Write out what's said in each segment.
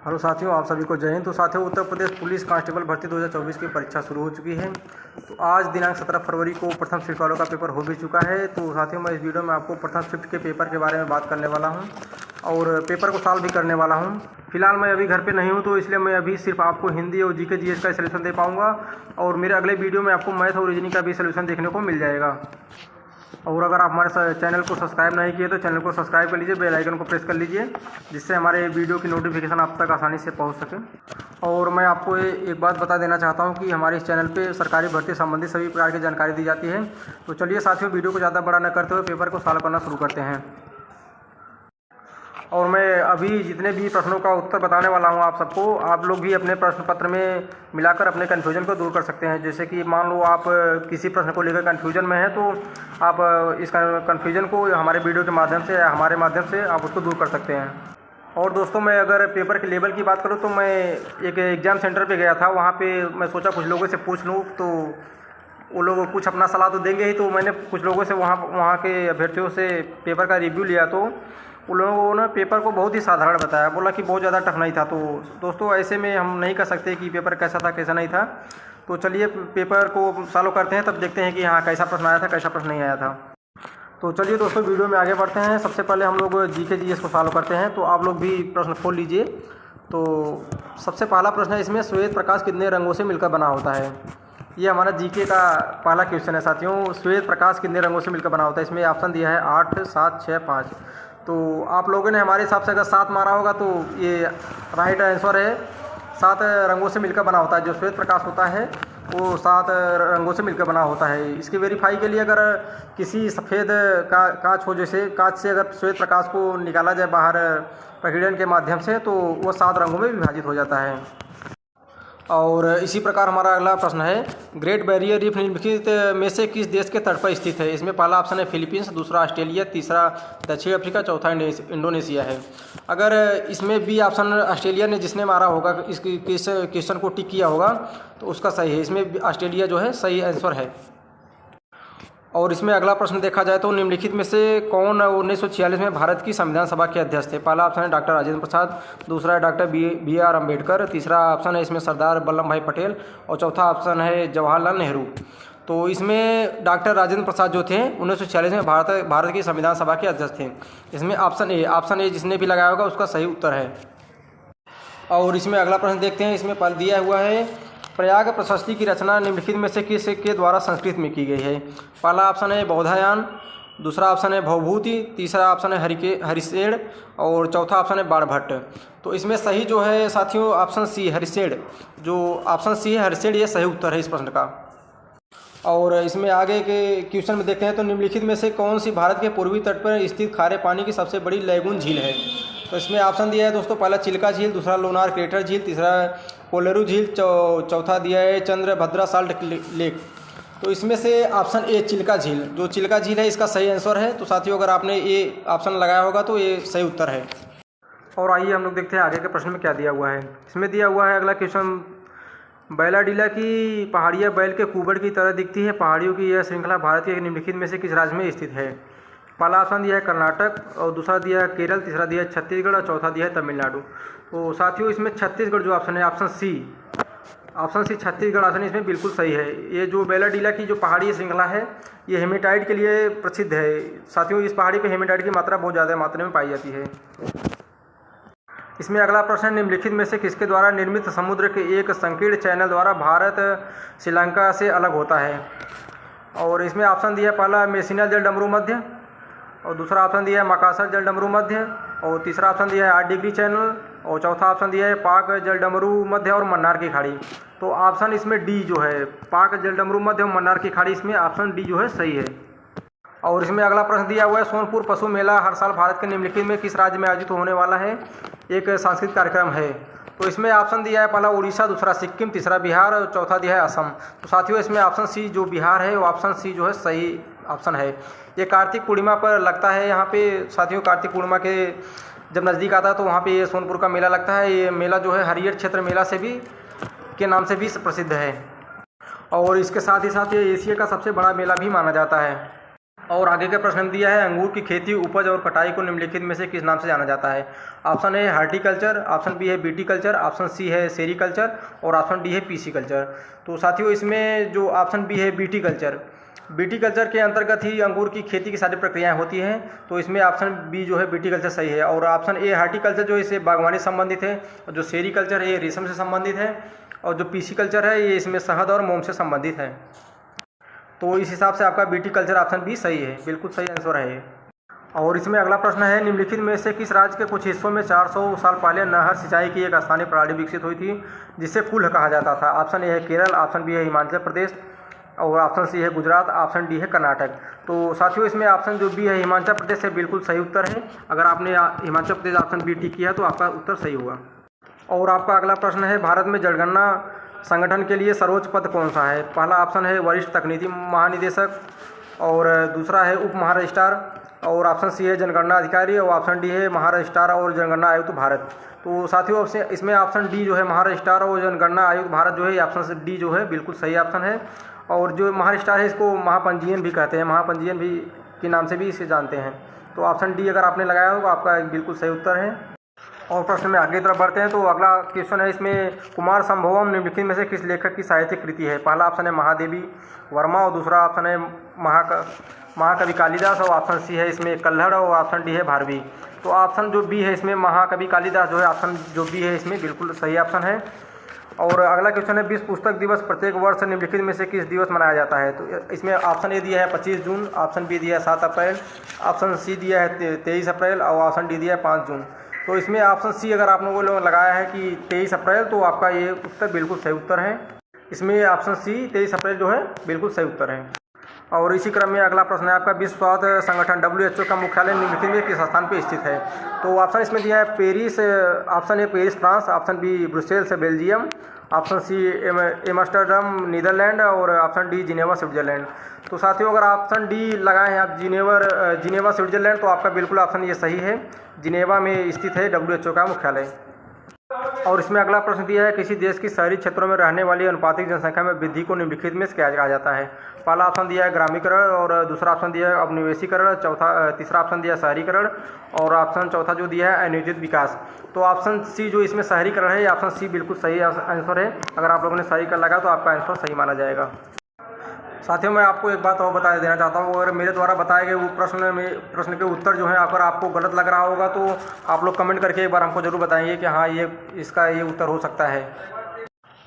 Hello साथियों, आप सभी को जय हिंद। तो साथियों, उत्तर प्रदेश पुलिस कांस्टेबल भर्ती 2024 की परीक्षा शुरू हो चुकी है। तो आज दिनांक 17 फरवरी को प्रथम शिफ्ट वालों का पेपर हो भी चुका है। तो साथियों, मैं इस वीडियो में आपको प्रथम शिफ्ट के पेपर के बारे में बात करने वाला हूं और पेपर को सॉल्व भी करने वाला हूं। फिलहाल मैं अभी घर पे नहीं हूं, तो इसलिए मैं अभी सिर्फ आपको हिंदी और जीके जीएस का सलूशन दे पाऊँगा और मेरे अगले वीडियो में आपको मैथ और रीजनिंग का भी सलूशन देखने को मिल जाएगा। और अगर आप हमारे चैनल को सब्सक्राइब नहीं किए तो चैनल को सब्सक्राइब कर लीजिए, बेल आइकन को प्रेस कर लीजिए, जिससे हमारे वीडियो की नोटिफिकेशन आप तक आसानी से पहुंच सके। और मैं आपको एक बात बता देना चाहता हूं कि हमारे इस चैनल पे सरकारी भर्ती संबंधी सभी प्रकार की जानकारी दी जाती है। तो चलिए साथियों, वीडियो को ज़्यादा बड़ा न करते हुए पेपर को सॉल्व करना शुरू करते हैं। और मैं अभी जितने भी प्रश्नों का उत्तर बताने वाला हूं आप सबको, आप लोग भी अपने प्रश्न पत्र में मिलाकर अपने कन्फ्यूजन को दूर कर सकते हैं। जैसे कि मान लो आप किसी प्रश्न को लेकर कन्फ्यूजन में हैं, तो आप इस कन्फ्यूजन को हमारे वीडियो के माध्यम से या हमारे माध्यम से आप उसको दूर कर सकते हैं। और दोस्तों, मैं अगर पेपर के लेवल की बात करूं तो मैं एक एग्ज़ाम सेंटर पे गया था। वहाँ पे मैं सोचा कुछ लोगों से पूछ लूँ, तो वो लोग कुछ अपना सलाह तो देंगे ही। तो मैंने कुछ लोगों से वहाँ के अभ्यर्थियों से पेपर का रिव्यू लिया, तो उन लोगों ने पेपर को बहुत ही साधारण बताया, बोला कि बहुत ज़्यादा टफ नहीं था। तो दोस्तों, ऐसे में हम नहीं कह सकते कि पेपर कैसा था कैसा नहीं था। तो चलिए पेपर को सॉल्व करते हैं, तब देखते हैं कि हाँ कैसा प्रश्न आया था कैसा प्रश्न नहीं आया था। तो चलिए दोस्तों, वीडियो में आगे बढ़ते हैं। सबसे पहले हम लोग जीके जीएस को सॉल्व करते हैं। तो आप लोग भी प्रश्न खोल लीजिए। तो सबसे पहला प्रश्न है इसमें, श्वेत प्रकाश कितने रंगों से मिलकर बना होता है। ये हमारा जीके का पहला क्वेश्चन है साथियों। श्वेत प्रकाश कितने रंगों से मिलकर बना होता है। इसमें ऑप्शन दिया है 8, 7, 6, 5। तो आप लोगों ने हमारे हिसाब से अगर 7 मारा होगा तो ये राइट आंसर है। 7 रंगों से मिलकर बना होता है। जो श्वेत प्रकाश होता है वो 7 रंगों से मिलकर बना होता है। इसके वेरीफाई के लिए अगर किसी सफ़ेद कांच हो, जैसे कांच से अगर श्वेत प्रकाश को निकाला जाए बाहर प्रकीर्णन के माध्यम से, तो वो 7 रंगों में विभाजित हो जाता है। और इसी प्रकार हमारा अगला प्रश्न है, ग्रेट बैरियर रीफ निम्नलिखित में से किस देश के तट पर स्थित है। इसमें पहला ऑप्शन है फिलीपींस, दूसरा ऑस्ट्रेलिया, तीसरा दक्षिण अफ्रीका, चौथा इंडोनेशिया है। अगर इसमें बी ऑप्शन ऑस्ट्रेलिया ने जिसने मारा होगा, इस क्वेश्चन को टिक किया होगा, तो उसका सही है। इसमें ऑस्ट्रेलिया जो है सही आंसर है। और इसमें अगला प्रश्न देखा जाए तो निम्नलिखित में से कौन 1946 में भारत की संविधान सभा के अध्यक्ष थे। पहला ऑप्शन है डॉक्टर राजेंद्र प्रसाद, दूसरा है डॉक्टर बी आर अम्बेडकर, तीसरा ऑप्शन है इसमें सरदार वल्लभ भाई पटेल और चौथा ऑप्शन है जवाहरलाल नेहरू। तो इसमें डॉक्टर राजेंद्र प्रसाद जो थे 1946 में भारत की संविधान सभा के अध्यक्ष थे। इसमें ऑप्शन ए जिसने भी लगाया होगा उसका सही उत्तर है। और इसमें अगला प्रश्न देखते हैं। इसमें दिया हुआ है, प्रयाग प्रशस्ति की रचना निम्नलिखित में से किस के द्वारा संस्कृत में की गई है। पहला ऑप्शन है बौधायन, दूसरा ऑप्शन है भवभूति, तीसरा ऑप्शन है हरिशेण और चौथा ऑप्शन है बाणभट्ट। तो इसमें सही जो है साथियों ऑप्शन सी हरिशेण, जो ऑप्शन सी है हरिशेण, ये सही उत्तर है इस प्रश्न का। और इसमें आगे के क्वेश्चन में देखते हैं तो निम्नलिखित में से कौन सी भारत के पूर्वी तट पर स्थित खारे पानी की सबसे बड़ी लैगून झील है। तो इसमें ऑप्शन दिया है दोस्तों, पहला चिल्का झील, दूसरा लोनार क्रेटर झील, तीसरा कोलेरू झील, चौथा दिया है चंद्रभद्रा साल्ट लेक। तो इसमें से ऑप्शन ए चिल्का झील, जो चिल्का झील है इसका सही आंसर है। तो साथियों, अगर आपने ये ऑप्शन लगाया होगा तो ये सही उत्तर है। और आइए हम लोग देखते हैं आगे के प्रश्न में क्या दिया हुआ है। इसमें दिया हुआ है अगला क्वेश्चन, बैलाडीला की पहाड़ियाँ बैल के कुबड़ की तरह दिखती है। पहाड़ियों की यह श्रृंखला भारत के निम्नलिखित में से किस राज्य में स्थित है। पहला ऑप्शन दिया है कर्नाटक और दूसरा दिया है केरल, तीसरा दिया है छत्तीसगढ़ और चौथा दिया है तमिलनाडु। तो साथियों, इसमें छत्तीसगढ़ जो ऑप्शन है ऑप्शन सी छत्तीसगढ़ ऑप्शन इसमें बिल्कुल सही है। ये जो बैलाडीला की जो पहाड़ी श्रृंखला है ये हेमेटाइट के लिए प्रसिद्ध है। साथियों, इस पहाड़ी पे हेमेटाइट की मात्रा बहुत ज़्यादा मात्रा में पाई जाती है। इसमें अगला प्रश्न, निम्नलिखित में से किसके द्वारा निर्मित समुद्र के एक संकीर्ण चैनल द्वारा भारत श्रीलंका से अलग होता है। और इसमें ऑप्शन दिया है, पहला मेसिना जल डमरू मध्य और दूसरा ऑप्शन दिया है मकासर जल डमरू मध्य और तीसरा ऑप्शन दिया है 8 डिग्री चैनल और चौथा ऑप्शन दिया है पाक जल डमरू मध्य और मन्नार की खाड़ी। तो ऑप्शन इसमें डी जो है पाक जल डमरू मध्य और मन्नार की खाड़ी, इसमें ऑप्शन डी जो है सही है। और इसमें अगला प्रश्न दिया हुआ है, सोनपुर पशु मेला हर साल भारत के निम्नलिखित में किस राज्य में आयोजित होने वाला है, एक सांस्कृतिक कार्यक्रम है। तो इसमें ऑप्शन दिया है, पहला उड़ीसा, दूसरा सिक्किम, तीसरा बिहार और चौथा दिया है असम। तो साथियों, इसमें ऑप्शन सी जो बिहार है वो ऑप्शन सी जो है सही ऑप्शन है। ये कार्तिक पूर्णिमा पर लगता है यहाँ पे साथियों। कार्तिक पूर्णिमा के जब नज़दीक आता है तो वहाँ पे ये सोनपुर का मेला लगता है। ये मेला जो है हरियर क्षेत्र मेला से भी के नाम से भी प्रसिद्ध है और इसके साथ ही साथ ये एशिया का सबसे बड़ा मेला भी माना जाता है। और आगे का प्रश्न दिया है, अंगूर की खेती, उपज और कटाई को निम्नलिखित में से किस नाम से जाना जाता है? Option A horticulture, option B है विटीकल्चर, ऑप्शन सी है सेरीकल्चर और ऑप्शन डी है पीसीकल्चर। तो साथियों इसमें जो ऑप्शन बी है विटीकल्चर, विटीकल्चर के अंतर्गत ही अंगूर की खेती की सारी प्रक्रियाएं होती हैं। तो इसमें ऑप्शन बी जो है विटीकल्चर सही है। और ऑप्शन ए हार्टिकल्चर जो है इससे बागवानी से संबंधित है, और जो सेरीकल्चर है ये रेशम से संबंधित है, और जो पीसीकल्चर है ये इसमें शहद और मोम से संबंधित है। तो इस हिसाब से आपका विटीकल्चर ऑप्शन बी सही है, बिल्कुल सही आंसर है ये। और इसमें अगला प्रश्न है, निम्नलिखित में से किस राज्य के कुछ हिस्सों में 400 साल पहले नहर सिंचाई की एक स्थानीय प्रणाली विकसित हुई थी जिसे कुल्ह कहा जाता था? ऑप्शन ए है केरल, ऑप्शन बी है हिमाचल प्रदेश और ऑप्शन सी है गुजरात, ऑप्शन डी है कर्नाटक। तो साथियों इसमें ऑप्शन जो बी है हिमाचल प्रदेश से बिल्कुल सही उत्तर है। अगर आपने Himachal Pradesh option B tick किया तो आपका उत्तर सही होगा। और आपका अगला प्रश्न है, भारत में जनगणना संगठन के लिए सर्वोच्च पद कौन सा है? पहला ऑप्शन है वरिष्ठ तकनीकी महानिदेशक, और दूसरा है उप महारजिस्ट्रार, और ऑप्शन सी है जनगणना अधिकारी, और ऑप्शन डी है महारजिस्ट्रार और जनगणना आयुक्त भारत। तो साथियों इसमें ऑप्शन डी जो है महारजिस्ट्रार और जनगणना आयुक्त भारत जो है ऑप्शन डी जो है बिल्कुल सही ऑप्शन है। और जो महारजिस्ट्रार है इसको महापंजीयन भी कहते हैं, महापंजीयन भी के नाम से भी इसे जानते हैं। तो ऑप्शन डी अगर आपने लगाया हो तो आपका बिल्कुल सही उत्तर है। और प्रश्न में आगे तरफ बढ़ते हैं। तो अगला क्वेश्चन है, इसमें कुमार संभवम निम्नलिखित में से किस लेखक की साहित्यिक कृति है? पहला ऑप्शन है महादेवी वर्मा, और दूसरा ऑप्शन है महाकवि कालिदास, और ऑप्शन सी है इसमें कल्हड़, और ऑप्शन डी है भारवी। तो ऑप्शन जो बी है इसमें महाकवि कालिदास जो है ऑप्शन जो बी है इसमें बिल्कुल सही ऑप्शन है। और अगला क्वेश्चन है, विश्व पुस्तक दिवस प्रत्येक वर्ष निम्नलिखित में से किस दिवस मनाया जाता है? तो इसमें ऑप्शन ए दिया है 25 जून, ऑप्शन बी दिया है 7 अप्रैल, ऑप्शन सी दिया है 23 अप्रैल और ऑप्शन डी दिया है 5 जून। तो इसमें ऑप्शन सी अगर आप लोगों ने लगाया है कि 23 अप्रैल तो आपका ये उत्तर बिल्कुल सही उत्तर है। इसमें ऑप्शन सी 23 अप्रैल जो है बिल्कुल सही उत्तर है। और इसी क्रम में अगला प्रश्न है आपका, विश्व स्वास्थ्य संगठन WHO का मुख्यालय निम्नलिखित में किस स्थान पर स्थित है? तो ऑप्शन इसमें दिया है Paris, option A Paris France, option B Brussels Belgium, option C Amsterdam Netherland और ऑप्शन डी जिनेवा स्विट्जरलैंड। तो साथियों अगर ऑप्शन डी लगाए हैं आप जिनेवा स्विट्जरलैंड तो आपका बिल्कुल ऑप्शन ये सही है, जिनेवा में स्थित है WHO का मुख्यालय। और इसमें अगला प्रश्न दिया है, किसी देश की शहरी क्षेत्रों में रहने वाली अनुपातिक जनसंख्या में वृद्धि को निम्नलिखित में क्या कहा जाता है? पहला ऑप्शन दिया है ग्रामीकरण, और दूसरा ऑप्शन दिया है उपनिवेशीकरण, तीसरा ऑप्शन दिया है शहरीकरण, और ऑप्शन चौथा जो दिया है अनियोजित विकास। तो ऑप्शन सी जो इसमें शहरीकरण है, ऑप्शन सी बिल्कुल सही आंसर है। अगर आप लोगों ने शहरीकरण लगा तो आपका आंसर सही माना जाएगा। साथियों मैं आपको एक बात और बता देना चाहता हूँ, अगर मेरे द्वारा बताए गए वो प्रश्न के उत्तर जो है अगर आपको गलत लग रहा होगा तो आप लोग कमेंट करके एक बार हमको ज़रूर बताइए कि हाँ इसका ये उत्तर हो सकता है।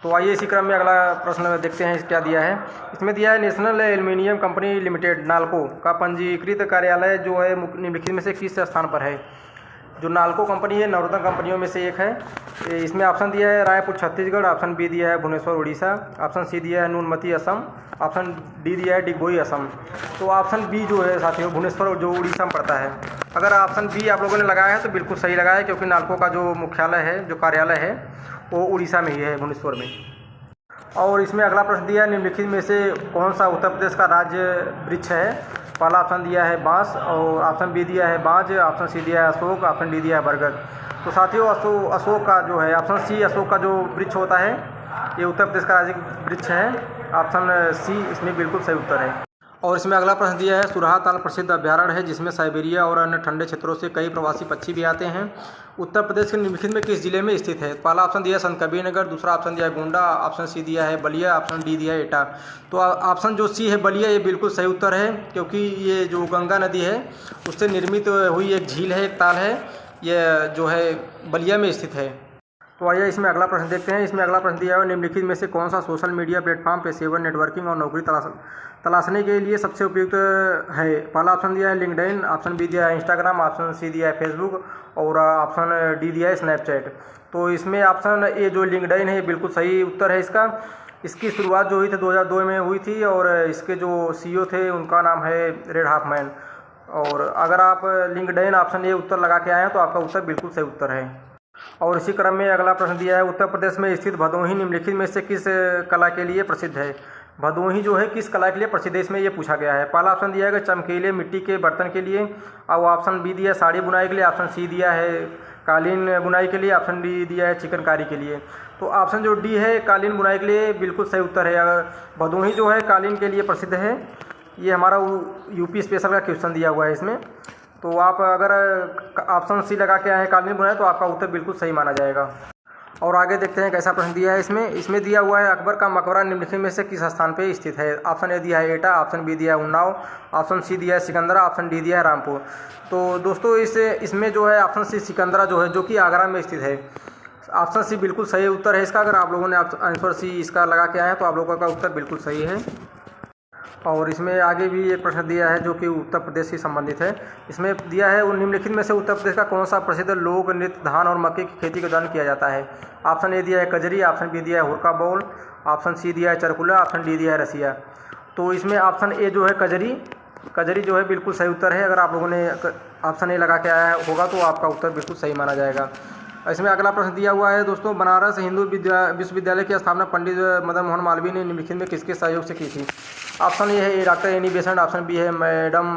तो आइए इसी क्रम में अगला प्रश्न देखते हैं क्या दिया है। इसमें दिया है, national aluminium company limited NALCO का पंजीकृत कार्यालय जो है निम्नलिखित में से किस स्थान पर है? जो नाल्को कंपनी है नवरत्न कंपनियों में से एक है। इसमें ऑप्शन दिया है रायपुर छत्तीसगढ़, ऑप्शन बी दिया है भुवनेश्वर उड़ीसा, ऑप्शन सी दिया है नुनमती असम, ऑप्शन डी दिया है डिगबोई असम। तो ऑप्शन बी जो है साथियों भुवनेश्वर जो उड़ीसा में पड़ता है। अगर ऑप्शन बी आप लोगों ने लगाया है तो बिल्कुल सही लगाया है, क्योंकि नाल्को का जो मुख्यालय है जो कार्यालय है वो उड़ीसा में ही है, भुवनेश्वर में। और इसमें अगला प्रश्न दिया है, निम्नलिखित में से कौन सा उत्तर प्रदेश का राज्य वृक्ष है? पहला ऑप्शन दिया है बांस, और ऑप्शन बी दिया है बांज, ऑप्शन सी दिया है अशोक, ऑप्शन डी दिया है बरगद। तो साथियों अशोक का जो है ऑप्शन सी अशोक का जो वृक्ष होता है ये उत्तर प्रदेश का राज्य वृक्ष है। ऑप्शन सी इसमें बिल्कुल सही उत्तर है। और इसमें अगला प्रश्न दिया है, सुराहा ताल प्रसिद्ध अभ्यारण्य है जिसमें साइबेरिया और अन्य ठंडे क्षेत्रों से कई प्रवासी पक्षी भी आते हैं। उत्तर प्रदेश के निम्नलिखित में किस जिले में स्थित है? पहला ऑप्शन दिया है संत कबीरनगर, दूसरा ऑप्शन दिया है गोंडा, ऑप्शन सी दिया है बलिया, ऑप्शन डी दिया है एटा। तो ऑप्शन जो सी है बलिया ये बिल्कुल सही उत्तर है, क्योंकि ये जो गंगा नदी है उससे निर्मित हुई एक झील है, एक ताल है, यह जो है बलिया में स्थित है। तो आइए इसमें अगला प्रश्न देखते हैं। इसमें अगला प्रश्न दिया है, निम्नलिखित में से कौन सा सोशल मीडिया प्लेटफॉर्म पेशेवर नेटवर्किंग और नौकरी तलाशने के लिए सबसे उपयुक्त है? पहला ऑप्शन दिया है लिंक्डइन, ऑप्शन बी दिया है इंस्टाग्राम, ऑप्शन सी दिया है फेसबुक और ऑप्शन डी दिया है स्नैपचैट। तो इसमें ऑप्शन ए जो लिंक्डइन है बिल्कुल सही उत्तर है इसका। इसकी शुरुआत जो हुई थी 2002 में हुई थी और इसके जो CEO थे उनका नाम है रेड हाफमैन। और अगर आप लिंक्डइन ऑप्शन ए उत्तर लगा के आए हैं तो आपका उत्तर बिल्कुल सही उत्तर है। और इसी क्रम में अगला प्रश्न दिया है, उत्तर प्रदेश में स्थित भदोही निम्नलिखित में से किस कला के लिए प्रसिद्ध है? भदोही जो है किस कला के लिए प्रसिद्ध है इसमें ये पूछा गया है। पहला ऑप्शन दिया है चमकीले मिट्टी के बर्तन के लिए, और ऑप्शन बी दिया है साड़ी बुनाई के लिए, ऑप्शन सी दिया है कालीन बुनाई के लिए, ऑप्शन डी दिया है चिकनकारी के लिए। तो ऑप्शन जो डी है कालीन बुनाई के लिए बिल्कुल सही उत्तर है। भदोही जो है कालीन के लिए प्रसिद्ध है। ये हमारा यूपी स्पेशल का क्वेश्चन दिया हुआ है इसमें। तो आप अगर ऑप्शन सी लगा के आए हैं कालीन बुनाई तो आपका उत्तर बिल्कुल सही माना जाएगा। और आगे देखते हैं कैसा प्रश्न दिया है इसमें दिया हुआ है अकबर का मकबरा निम्नलिखित में से किस स्थान पे स्थित है। ऑप्शन ए दिया है एटा, ऑप्शन बी दिया है उन्नाव, ऑप्शन सी दिया है सिकंदरा, ऑप्शन डी दिया है रामपुर। तो दोस्तों इसमें जो है ऑप्शन सी सिकंदरा जो है जो कि आगरा में स्थित है। ऑप्शन सी बिल्कुल सही उत्तर है इसका। अगर आप लोगों ने आंसर सी इसका लगा के आए हैं तो आप लोगों का उत्तर बिल्कुल सही है। और इसमें आगे भी एक प्रश्न दिया है जो कि उत्तर प्रदेश से संबंधित है। इसमें दिया है निम्नलिखित में से उत्तर प्रदेश का कौन सा प्रसिद्ध लोक नृत्य धान और मक्के की खेती के दौरान किया जाता है। ऑप्शन ए दिया है कजरी, ऑप्शन बी दिया है हुरका बौल, ऑप्शन सी दिया है चरकुला, ऑप्शन डी दिया है रसिया। तो इसमें ऑप्शन ए जो है कजरी जो है बिल्कुल सही उत्तर है। अगर आप लोगों ने ऑप्शन ए लगा के आया होगा तो आपका उत्तर बिल्कुल सही माना जाएगा। इसमें अगला प्रश्न दिया हुआ है दोस्तों, बनारस हिंदू विश्वविद्यालय की स्थापना पंडित मदन मोहन मालवीय ने निम्नलिखित में किसके सहयोग से की थी। ऑप्शन ए है doctor Annie Besant, option B है madam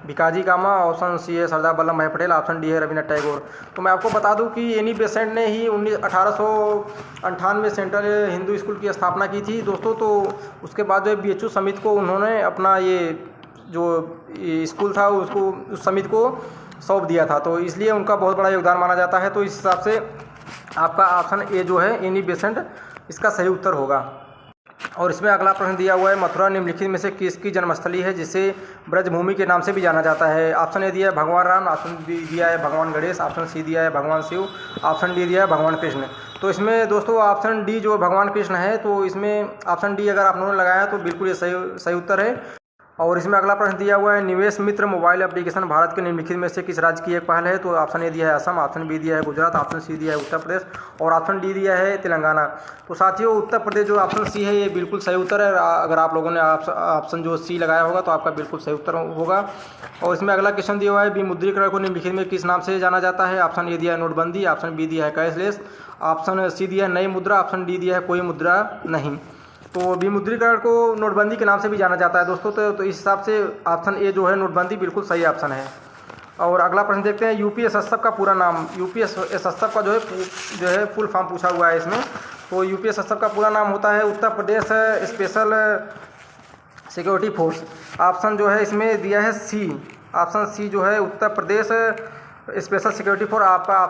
Bhikaji Cama, option C है सरदार वल्लभ भाई पटेल, ऑप्शन डी है रविन्द्रनाथ टैगोर। तो मैं आपको बता दूं कि एनी बेसेंट ने ही 1898 में सेंट्रल हिंदू स्कूल की स्थापना की थी दोस्तों। तो उसके बाद जो BHU समिति को उन्होंने अपना ये जो स्कूल था उसको उस समिति को सौंप दिया था। तो इसलिए उनका बहुत बड़ा योगदान माना जाता है। तो इस हिसाब से आपका ऑप्शन ए जो है एनी बेसेंट इसका सही उत्तर होगा। और इसमें अगला प्रश्न दिया हुआ है मथुरा निम्नलिखित में से किसकी जन्मस्थली है जिसे ब्रजभूमि के नाम से भी जाना जाता है। ऑप्शन ए दिया है भगवान राम, ऑप्शन बी दिया है भगवान गणेश, ऑप्शन सी दिया है भगवान शिव, ऑप्शन डी दिया है भगवान कृष्ण। तो इसमें दोस्तों ऑप्शन डी जो भगवान कृष्ण है, तो इसमें ऑप्शन डी अगर आप लोगों ने लगाया तो बिल्कुल ये सही उत्तर है। और इसमें अगला प्रश्न दिया हुआ है निवेश मित्र मोबाइल एप्लीकेशन भारत के निम्नलिखित में से किस राज्य की एक पहल है। तो ऑप्शन ए दिया है असम, ऑप्शन बी दिया है गुजरात, ऑप्शन सी दिया है उत्तर प्रदेश और ऑप्शन डी दिया है तेलंगाना। तो साथियों उत्तर प्रदेश जो ऑप्शन सी है ये बिल्कुल सही उत्तर है। अगर आप लोगों ने ऑप्शन जो सी लगाया होगा तो आपका बिल्कुल सही उत्तर होगा। और इसमें अगला क्वेश्चन दिया हुआ है विमुद्रीकरण को निम्नलिखित में किस नाम से जाना जाता है। ऑप्शन ए दिया है नोटबंदी, ऑप्शन बी दिया है कैशलेस, ऑप्शन सी दिया है नई मुद्रा, ऑप्शन डी दिया है कोई मुद्रा नहीं। तो विमुद्रीकरण को नोटबंदी के नाम से भी जाना जाता है दोस्तों। तो इस हिसाब से ऑप्शन ए जो है नोटबंदी बिल्कुल सही ऑप्शन है। और अगला प्रश्न देखते हैं UPSSF का पूरा नाम। UPSSF का जो है फुल फॉर्म पूछा हुआ है इसमें। तो UPSSF का पूरा नाम होता है Uttar Pradesh special security force. Option जो है इसमें दिया है सी, ऑप्शन सी जो है Uttar Pradesh special security force आपका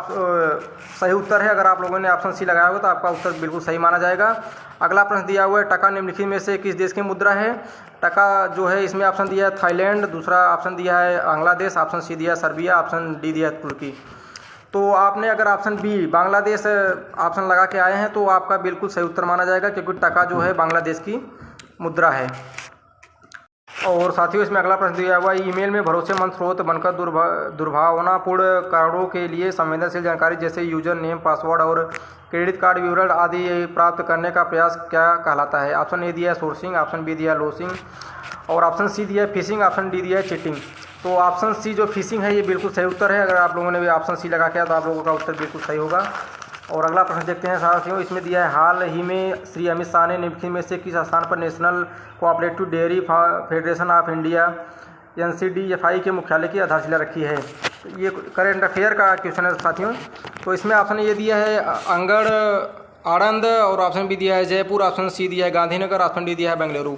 सही उत्तर है। अगर आप लोगों ने ऑप्शन सी लगाया होगा तो आपका उत्तर बिल्कुल सही माना जाएगा। अगला प्रश्न दिया हुआ है टका निम्नलिखित में से किस देश की मुद्रा है। टका जो है इसमें ऑप्शन दिया है थाईलैंड, दूसरा ऑप्शन दिया है बांग्लादेश, ऑप्शन सी दिया है सर्बिया, ऑप्शन डी दिया है तुर्की। तो आपने अगर ऑप्शन बी बांग्लादेश ऑप्शन लगा के आए हैं तो आपका बिल्कुल सही उत्तर माना जाएगा क्योंकि टका जो है बांग्लादेश की मुद्रा है। और साथियों इसमें अगला प्रश्न दिया हुआ है ईमेल में भरोसेमंद स्रोत बनकर दुर्भावनापूर्ण कारणों के लिए संवेदनशील जानकारी जैसे यूजर नेम, पासवर्ड और क्रेडिट कार्ड विवरण आदि प्राप्त करने का प्रयास क्या कहलाता है। ऑप्शन ए दिया है सोर्सिंग, ऑप्शन बी दिया है लोसिंग और ऑप्शन सी दिया है फिशिंग, ऑप्शन डी दिया है चीटिंग। तो ऑप्शन सी जो फिशिंग है ये बिल्कुल सही उत्तर है। अगर आप लोगों ने भी ऑप्शन सी लगा किया तो आप लोगों का उत्तर बिल्कुल सही होगा। और अगला प्रश्न देखते हैं साथियों, इसमें दिया है हाल ही में श्री अमित शाह ने निम्नलिखित में से किस स्थान पर national cooperative dairy federation of India NCDFI के मुख्यालय की आधारशिला रखी है। ये करेंट अफेयर का क्वेश्चन है साथियों। तो इसमें ऑप्शन ये दिया है अंगड़ आनंद और ऑप्शन बी दिया है जयपुर, ऑप्शन सी दिया है गांधीनगर, ऑप्शन डी दिया है बेंगलुरु।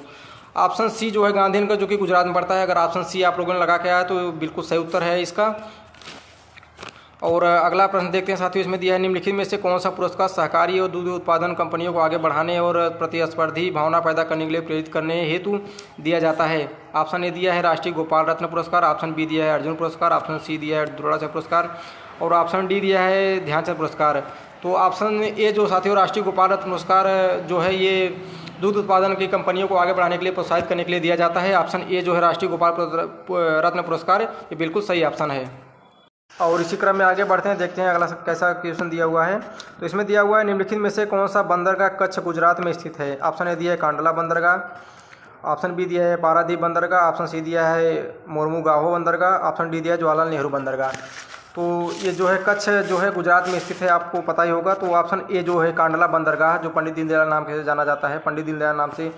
ऑप्शन सी जो है गांधीनगर जो कि गुजरात में पड़ता है। अगर ऑप्शन सी आप लोगों ने लगा के आया तो बिल्कुल सही उत्तर है इसका। और अगला प्रश्न देखते हैं साथियों, इसमें दिया है निम्नलिखित में से कौन सा पुरस्कार सहकारी और दूध उत्पादन कंपनियों को आगे बढ़ाने और प्रतिस्पर्धी भावना पैदा करने के लिए प्रेरित करने हेतु दिया जाता है। ऑप्शन ए दिया है राष्ट्रीय गोपाल रत्न पुरस्कार, ऑप्शन बी दिया है अर्जुन पुरस्कार, ऑप्शन सी दिया है द्रोणाचार्य पुरस्कार और ऑप्शन डी दिया है ध्यानचंद पुरस्कार। तो ऑप्शन ए जो साथियों राष्ट्रीय गोपाल रत्न पुरस्कार जो है ये दूध उत्पादन की कंपनियों को आगे बढ़ाने के लिए प्रोत्साहित करने के लिए दिया जाता है। ऑप्शन ए जो है राष्ट्रीय गोपाल रत्न पुरस्कार ये बिल्कुल सही ऑप्शन है। और इसी क्रम में आगे बढ़ते हैं, देखते हैं अगला कैसा क्वेश्चन दिया हुआ है। तो इसमें दिया हुआ है निम्नलिखित में से कौन सा बंदरगाह कच्छ गुजरात में स्थित है। ऑप्शन ए दिया है कांडला बंदरगाह, ऑप्शन बी दिया है पारादीप बंदरगाह, ऑप्शन सी दिया है मोरमुगाहो बंदरगाह, ऑप्शन डी दिया है जवाहरलाल नेहरू बंदरगाह। तो ये जो है कच्छ जो है गुजरात में स्थित है, आपको पता ही होगा। तो ऑप्शन ए जो है कांडला बंदरगाह जो पंडित दीनदयाल नाम से जाना जाता है, पंडित दीनदयाल नाम से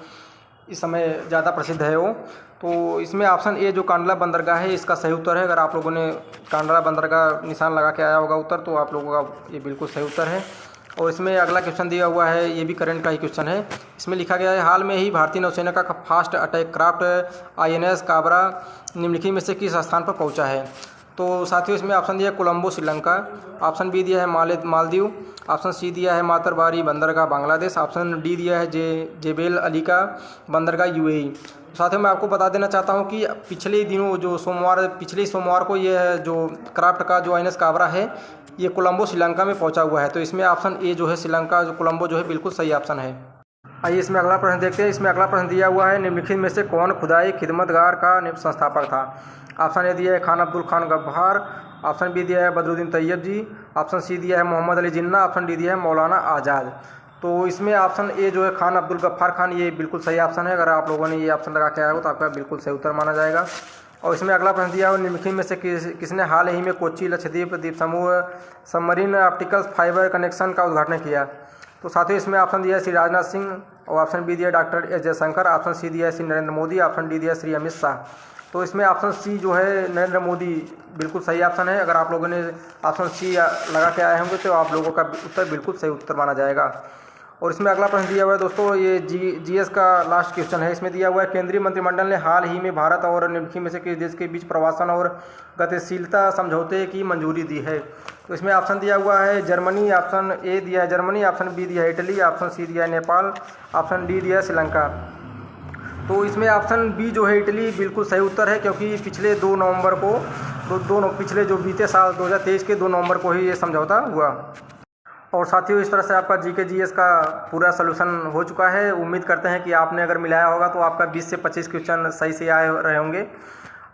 इस समय ज़्यादा प्रसिद्ध है वो। तो इसमें ऑप्शन ए जो कांडला बंदरगाह है इसका सही उत्तर है। अगर आप लोगों ने कांडला बंदरगाह निशान लगा के आया होगा उत्तर तो आप लोगों का ये बिल्कुल सही उत्तर है। और इसमें अगला क्वेश्चन दिया हुआ है, ये भी करंट का ही क्वेश्चन है। इसमें लिखा गया है, हाल में ही भारतीय नौसेना का fast attack craft INS Kabra निम्नलिखित में से किस स्थान पर पहुंचा है। तो साथियों इसमें ऑप्शन दिया है कोलंबो श्रीलंका, ऑप्शन बी दिया है मालदीव, ऑप्शन सी दिया है मातरबारी बंदरगाह बांग्लादेश, ऑप्शन डी दिया है जेबेल अली का बंदरगाह UAE। साथियों मैं आपको बता देना चाहता हूं कि पिछले दिनों जो पिछले सोमवार को ये जो क्राफ्ट का जो INS काबरा है ये कोलंबो श्रीलंका में पहुंचा हुआ है। तो इसमें ऑप्शन ए जो है श्रीलंका जो कोलंबो जो है बिल्कुल सही ऑप्शन है। आइए इसमें अगला प्रश्न देखते हैं। इसमें अगला प्रश्न दिया हुआ है, निम्नलिखित में से कौन खुदाई खिदमतगार का संस्थापक था। ऑप्शन ए दिया है खान अब्दुल खान गफ्फार, ऑप्शन बी दिया है बदरुद्दीन तैयब जी, ऑप्शन सी दिया है मोहम्मद अली जिन्ना, ऑप्शन डी दिया है मौलाना आज़ाद। तो इसमें ऑप्शन ए जो है खान अब्दुल गफ्फार खान, ये बिल्कुल सही ऑप्शन है। अगर आप लोगों ने ये ऑप्शन लगा के आया हो तो आपका बिल्कुल सही उत्तर माना जाएगा। और इसमें अगला प्रश्न दिया हुआ, निम्नलिखित में से किसने हाल ही में कोच्चि लक्षद्वीप द्वीप समूह सबमरीन ऑप्टिकल फाइबर कनेक्शन का उद्घाटन किया। तो साथियों इसमें ऑप्शन दिया है श्री राजनाथ सिंह, और ऑप्शन बी दिया doctor S Jaishankar, option C दिया है श्री नरेंद्र मोदी, ऑप्शन डी दिया श्री अमित शाह। तो इसमें ऑप्शन सी जो है नरेंद्र मोदी बिल्कुल सही ऑप्शन है। अगर आप लोगों ने ऑप्शन सी लगा के आए होंगे तो आप लोगों का उत्तर बिल्कुल सही उत्तर माना जाएगा। और इसमें अगला प्रश्न दिया हुआ है दोस्तों, ये GS का लास्ट क्वेश्चन है। इसमें दिया हुआ है, केंद्रीय मंत्रिमंडल ने हाल ही में भारत और निम्नलिखित में से किस देश के बीच प्रवासन और गतिशीलता समझौते की मंजूरी दी है। तो इसमें ऑप्शन दिया हुआ है जर्मनी, ऑप्शन ए दिया है जर्मनी, ऑप्शन बी दिया है इटली, ऑप्शन सी दिया है नेपाल, ऑप्शन डी दिया है श्रीलंका। तो इसमें ऑप्शन बी जो है इटली बिल्कुल सही उत्तर है, क्योंकि पिछले 2 नवंबर को पिछले जो बीते साल 2023 के 2 नवंबर को ही ये समझौता हुआ। और साथियों इस तरह से आपका GK GS का पूरा सलूशन हो चुका है। उम्मीद करते हैं कि आपने अगर मिलाया होगा तो आपका 20 से 25 क्वेश्चन सही से आए रहे होंगे।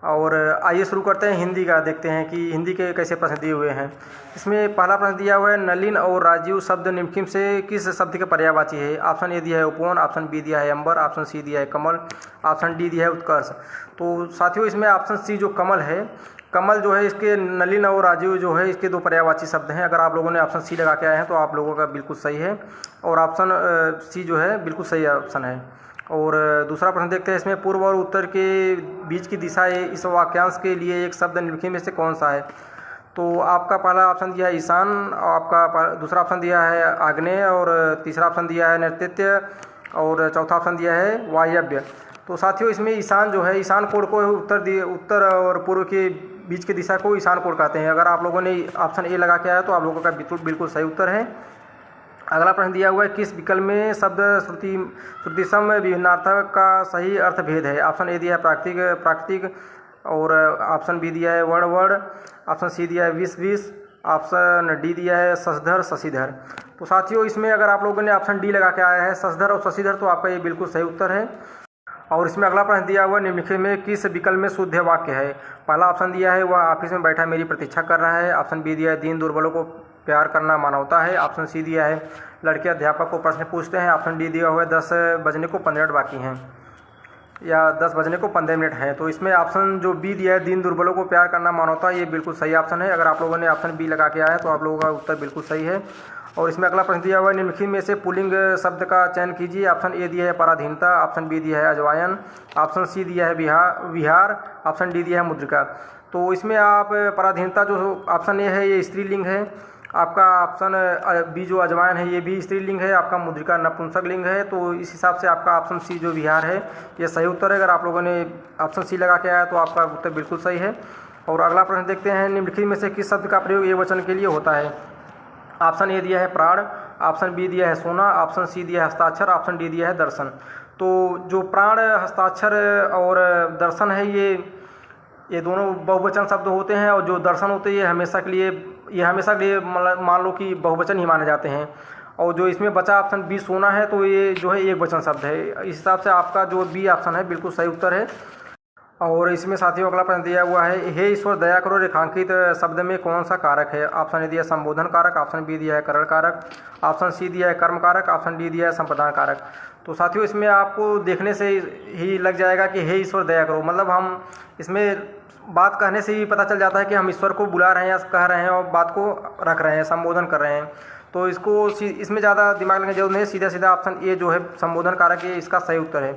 और आइए शुरू करते हैं हिंदी का, देखते हैं कि हिंदी के कैसे प्रश्न दिए हुए हैं। इसमें पहला प्रश्न दिया हुआ है, नलिन और राजीव शब्द निम्नलिखित से किस शब्द के पर्यायवाची है। ऑप्शन ए दिया है उपवन, ऑप्शन बी दिया है अंबर, ऑप्शन सी दिया है कमल, ऑप्शन डी दिया है उत्कर्ष। तो साथियों इसमें ऑप्शन सी जो कमल है, कमल जो है इसके नलिन और राजीव जो है इसके 2 पर्यायवाची शब्द हैं। अगर आप लोगों ने ऑप्शन सी लगा के आए हैं तो आप लोगों का बिल्कुल सही है, और ऑप्शन सी जो है बिल्कुल सही ऑप्शन है। और दूसरा प्रश्न देखते हैं, इसमें पूर्व और उत्तर के बीच की दिशा है, इस वाक्यांश के लिए एक शब्द निम्नलिखित में से कौन सा है। तो आपका पहला ऑप्शन दिया है ईशान, आपका दूसरा ऑप्शन दिया है आग्नेय, और तीसरा ऑप्शन दिया है नैऋत्य, और चौथा ऑप्शन दिया है वायव्य। तो साथियों इसमें ईशान जो है, ईशान कोण को उत्तर और पूर्व के बीच की दिशा को ईशान कोण कहते हैं। अगर आप लोगों ने ऑप्शन ए लगा के आया तो आप लोगों का बिल्कुल सही उत्तर है। अगला प्रश्न दिया हुआ है, किस विकल्प में शब्द श्रुतिसम विभिन्नार्थक का सही अर्थ भेद है। ऑप्शन ए दिया है प्राकृतिक, और ऑप्शन बी दिया है वर्ण, ऑप्शन सी दिया है विष, ऑप्शन डी दिया है शशिधर। तो साथियों इसमें अगर आप लोगों ने ऑप्शन डी लगा के आया है शशिधर और शशिधर, तो आपका ये बिल्कुल सही उत्तर है। और इसमें अगला प्रश्न दिया हुआ, निम्नलिखित में किस विकल्प में शुद्ध वाक्य है। पहला ऑप्शन दिया है, वह ऑफिस में बैठा मेरी प्रतीक्षा कर रहा है। ऑप्शन बी दिया है, दीन दुर्बलों को प्यार करना मानवता है। ऑप्शन सी दिया है, लड़के अध्यापक को प्रश्न पूछते हैं। ऑप्शन डी दिया हुआ है, 10 बजने को 15 मिनट बाकी हैं, या 10 बजने को 15 मिनट हैं। तो इसमें ऑप्शन जो बी दिया है, दीन दुर्बलों को प्यार करना मानवता, ये बिल्कुल सही ऑप्शन है। अगर आप लोगों ने ऑप्शन बी लगा के आया है तो आप लोगों का उत्तर बिल्कुल सही है। और इसमें अगला प्रश्न दिया हुआ है, निम्नलिखित में से पुल्लिंग शब्द का चयन कीजिए। ऑप्शन ए दिया है पराधीनता, ऑप्शन बी दिया है अजवायन, ऑप्शन सी दिया है विहार, ऑप्शन डी दिया है मुद्रिका। तो इसमें आप पराधीनता जो ऑप्शन ए है ये स्त्रीलिंग है, आपका ऑप्शन बी जो अजवायन है ये भी स्त्रीलिंग है, आपका मुद्रिका नपुंसक लिंग है। तो इस हिसाब से आपका ऑप्शन सी जो विहार है ये सही उत्तर है। अगर आप लोगों ने ऑप्शन सी लगा के आया तो आपका उत्तर बिल्कुल सही है। और अगला प्रश्न देखते हैं, निम्नलिखित में से किस शब्द का प्रयोग एकवचन के लिए होता है। ऑप्शन ए दिया है प्राण, ऑप्शन बी दिया है सोना, ऑप्शन सी दिया है हस्ताक्षर, ऑप्शन डी दिया है दर्शन। तो जो प्राण, हस्ताक्षर और दर्शन है ये दोनों बहुवचन शब्द होते हैं, और जो दर्शन होते हैं ये हमेशा के लिए मान लो कि बहुवचन ही माने जाते हैं। और जो इसमें बचा ऑप्शन बी सोना है, तो ये जो है एक वचन शब्द है। इस हिसाब से आपका जो बी ऑप्शन है बिल्कुल सही उत्तर है। और इसमें साथियों अगला प्रश्न दिया हुआ है, हे ईश्वर दया करो रेखांकित शब्द में कौन सा कारक है। ऑप्शन ए दिया है संबोधन कारक, ऑप्शन बी दिया है करण कारक, ऑप्शन सी दिया है कर्म कारक, ऑप्शन डी दिया है संप्रदान कारक। तो साथियों इसमें आपको देखने से ही लग जाएगा कि हे ईश्वर दया करो, मतलब हम इसमें बात कहने से ही पता चल जाता है कि हम ईश्वर को बुला रहे हैं या कह रहे हैं और बात को रख रहे हैं, संबोधन कर रहे हैं। तो इसमें ज़्यादा दिमाग लगाने की जरूरत नहीं है, सीधा ऑप्शन ए जो है संबोधन कारक है इसका सही उत्तर है।